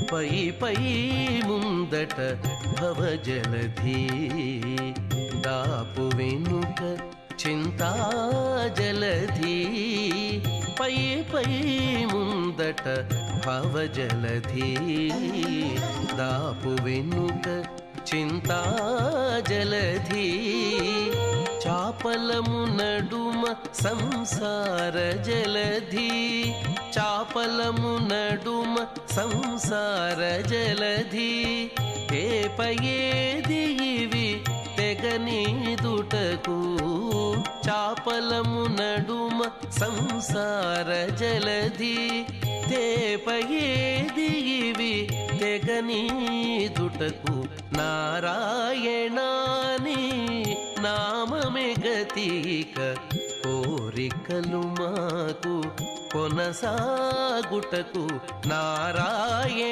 పై పై ముందట భవజలధి దాపు వెనుక చింతా జలధి పై పై ముందట భవజలధి దాపు వెనుక చింతా జలధి చాపలము నడుమ సంసార జలధి చాపలము నడుమ సంసార జలధి ఏపయేది ఇవి తెగనీదుటకు చాపలము నడుమ సంసార జలధి తేపయేది ఇవి తెగనీదుటకు నారాయణాని నామమే గతిక కోరికలు మాకు కొనసాగుటకు నారాయణ